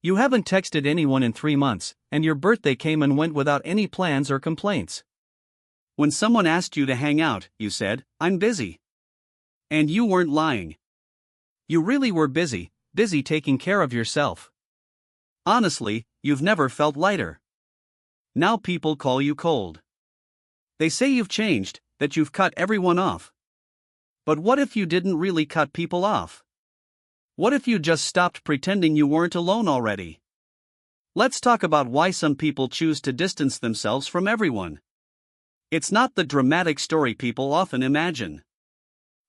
You haven't texted anyone in 3 months, and your birthday came and went without any plans or complaints. When someone asked you to hang out, you said, "I'm busy." And you weren't lying. You really were busy taking care of yourself. Honestly, you've never felt lighter. Now people call you cold. They say you've changed, that you've cut everyone off. But what if you didn't really cut people off? What if you just stopped pretending you weren't alone already? Let's talk about why some people choose to distance themselves from everyone. It's not the dramatic story people often imagine.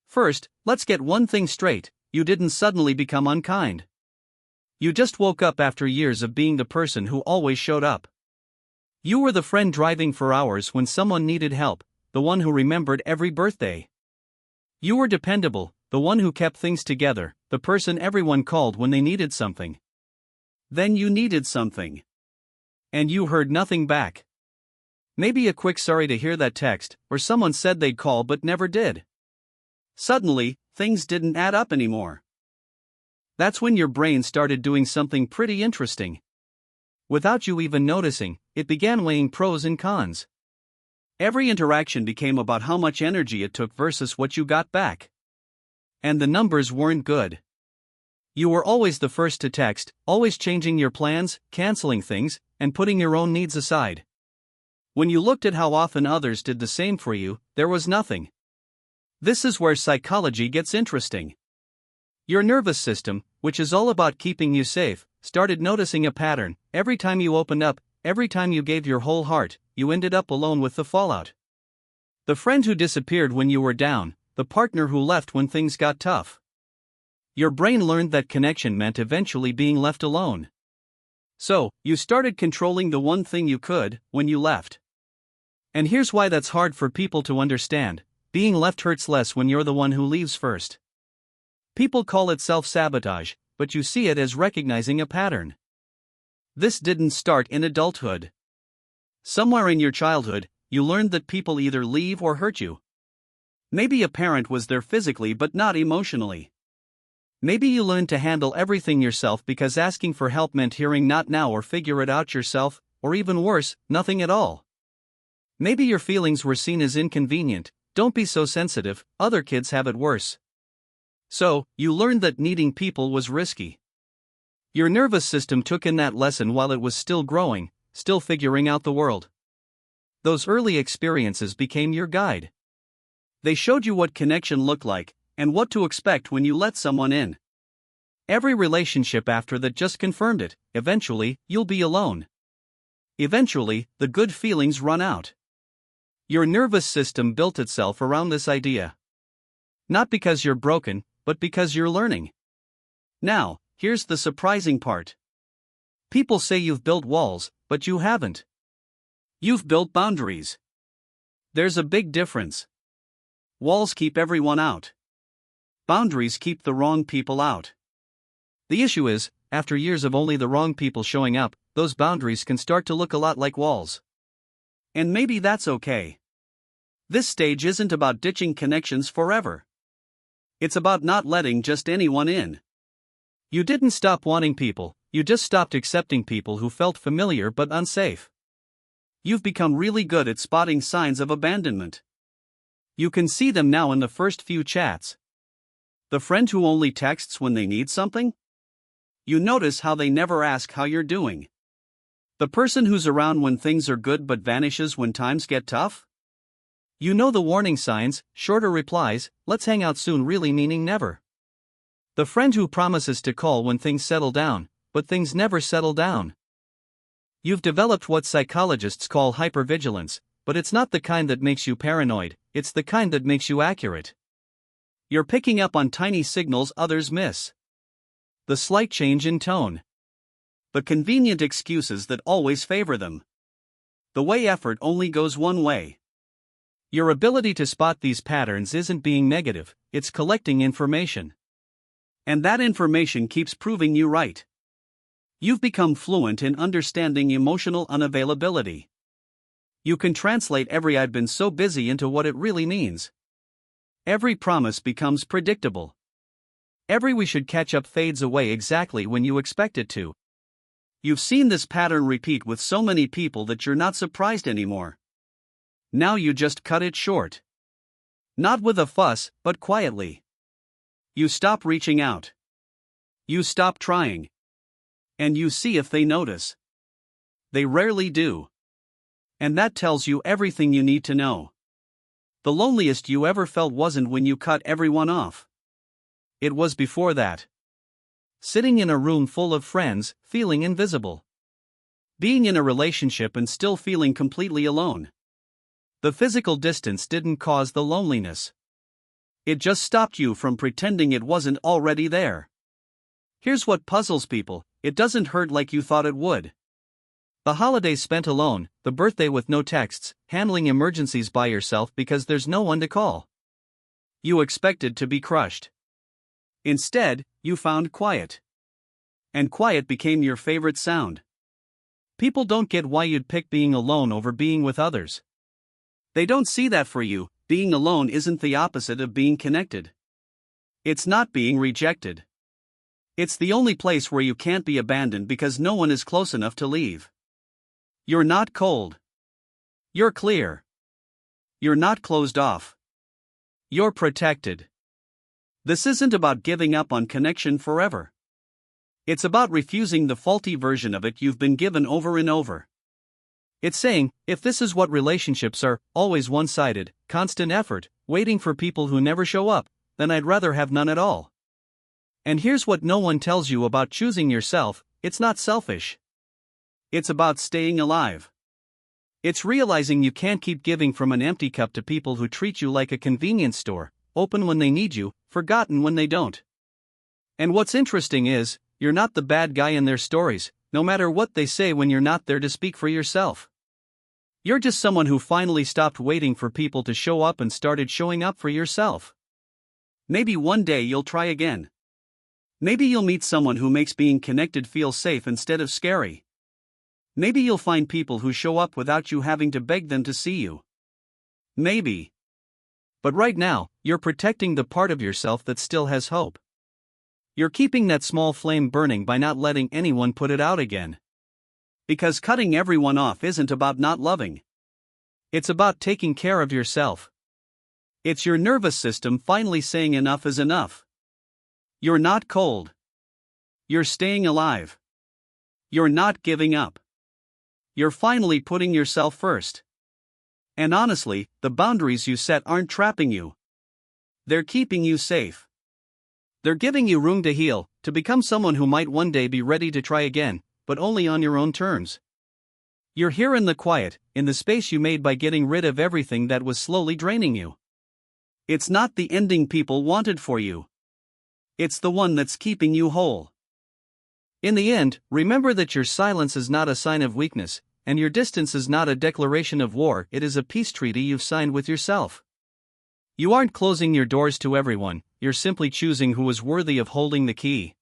First, let's get one thing straight: you didn't suddenly become unkind. You just woke up after years of being the person who always showed up. You were the friend driving for hours when someone needed help, the one who remembered every birthday. You were dependable, the one who kept things together, the person everyone called when they needed something. Then you needed something. And you heard nothing back. Maybe a quick "sorry to hear that" text, or someone said they'd call but never did. Suddenly, things didn't add up anymore. That's when your brain started doing something pretty interesting. Without you even noticing, it began weighing pros and cons. Every interaction became about how much energy it took versus what you got back. And the numbers weren't good. You were always the first to text, always changing your plans, canceling things, and putting your own needs aside. When you looked at how often others did the same for you, there was nothing. This is where psychology gets interesting. Your nervous system, which is all about keeping you safe, started noticing a pattern. Every time you opened up, every time you gave your whole heart, you ended up alone with the fallout. The friend who disappeared when you were down, the partner who left when things got tough. Your brain learned that connection meant eventually being left alone. So, you started controlling the one thing you could, when you left. And here's why that's hard for people to understand: being left hurts less when you're the one who leaves first. People call it self-sabotage, but you see it as recognizing a pattern. This didn't start in adulthood. Somewhere in your childhood, you learned that people either leave or hurt you. Maybe a parent was there physically but not emotionally. Maybe you learned to handle everything yourself because asking for help meant hearing "not now" or "figure it out yourself," or even worse, nothing at all. Maybe your feelings were seen as inconvenient: "Don't be so sensitive, other kids have it worse." So, you learned that needing people was risky. Your nervous system took in that lesson while it was still growing, still figuring out the world. Those early experiences became your guide. They showed you what connection looked like, and what to expect when you let someone in. Every relationship after that just confirmed it: eventually, you'll be alone. Eventually, the good feelings run out. Your nervous system built itself around this idea. Not because you're broken, but because you're learning. Now, here's the surprising part. People say you've built walls, but you haven't. You've built boundaries. There's a big difference. Walls keep everyone out. Boundaries keep the wrong people out. The issue is, after years of only the wrong people showing up, those boundaries can start to look a lot like walls. And maybe that's okay. This stage isn't about ditching connections forever. It's about not letting just anyone in. You didn't stop wanting people, you just stopped accepting people who felt familiar but unsafe. You've become really good at spotting signs of abandonment. You can see them now in the first few chats. The friend who only texts when they need something? You notice how they never ask how you're doing. The person who's around when things are good but vanishes when times get tough? You know the warning signs: shorter replies, "let's hang out soon" really meaning never. The friend who promises to call when things settle down, but things never settle down. You've developed what psychologists call hypervigilance, but it's not the kind that makes you paranoid, it's the kind that makes you accurate. You're picking up on tiny signals others miss. The slight change in tone. The convenient excuses that always favor them. The way effort only goes one way. Your ability to spot these patterns isn't being negative, it's collecting information. And that information keeps proving you right. You've become fluent in understanding emotional unavailability. You can translate every "I've been so busy" into what it really means. Every promise becomes predictable. Every "we should catch up" fades away exactly when you expect it to. You've seen this pattern repeat with so many people that you're not surprised anymore. Now you just cut it short. Not with a fuss, but quietly. You stop reaching out. You stop trying. And you see if they notice. They rarely do. And that tells you everything you need to know. The loneliest you ever felt wasn't when you cut everyone off. It was before that. Sitting in a room full of friends, feeling invisible. Being in a relationship and still feeling completely alone. The physical distance didn't cause the loneliness. It just stopped you from pretending it wasn't already there. Here's what puzzles people: it doesn't hurt like you thought it would. The holidays spent alone, the birthday with no texts, handling emergencies by yourself because there's no one to call. You expected to be crushed. Instead, you found quiet. And quiet became your favorite sound. People don't get why you'd pick being alone over being with others. They don't see that for you, being alone isn't the opposite of being connected. It's not being rejected. It's the only place where you can't be abandoned because no one is close enough to leave. You're not cold. You're clear. You're not closed off. You're protected. This isn't about giving up on connection forever. It's about refusing the faulty version of it you've been given over and over. It's saying, if this is what relationships are, always one-sided, constant effort, waiting for people who never show up, then I'd rather have none at all. And here's what no one tells you about choosing yourself: it's not selfish. It's about staying alive. It's realizing you can't keep giving from an empty cup to people who treat you like a convenience store, open when they need you, forgotten when they don't. And what's interesting is, you're not the bad guy in their stories, no matter what they say when you're not there to speak for yourself. You're just someone who finally stopped waiting for people to show up and started showing up for yourself. Maybe one day you'll try again. Maybe you'll meet someone who makes being connected feel safe instead of scary. Maybe you'll find people who show up without you having to beg them to see you. Maybe. But right now, you're protecting the part of yourself that still has hope. You're keeping that small flame burning by not letting anyone put it out again. Because cutting everyone off isn't about not loving. It's about taking care of yourself. It's your nervous system finally saying enough is enough. You're not cold. You're staying alive. You're not giving up. You're finally putting yourself first. And honestly, the boundaries you set aren't trapping you. They're keeping you safe. They're giving you room to heal, to become someone who might one day be ready to try again, but only on your own terms. You're here in the quiet, in the space you made by getting rid of everything that was slowly draining you. It's not the ending people wanted for you. It's the one that's keeping you whole. In the end, remember that your silence is not a sign of weakness, and your distance is not a declaration of war. It is a peace treaty you've signed with yourself. You aren't closing your doors to everyone, you're simply choosing who is worthy of holding the key.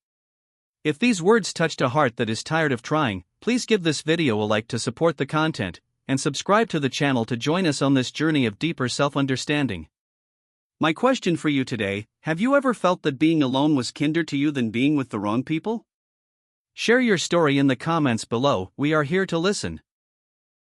If these words touched a heart that is tired of trying, please give this video a like to support the content, and subscribe to the channel to join us on this journey of deeper self-understanding. My question for you today: have you ever felt that being alone was kinder to you than being with the wrong people? Share your story in the comments below, we are here to listen.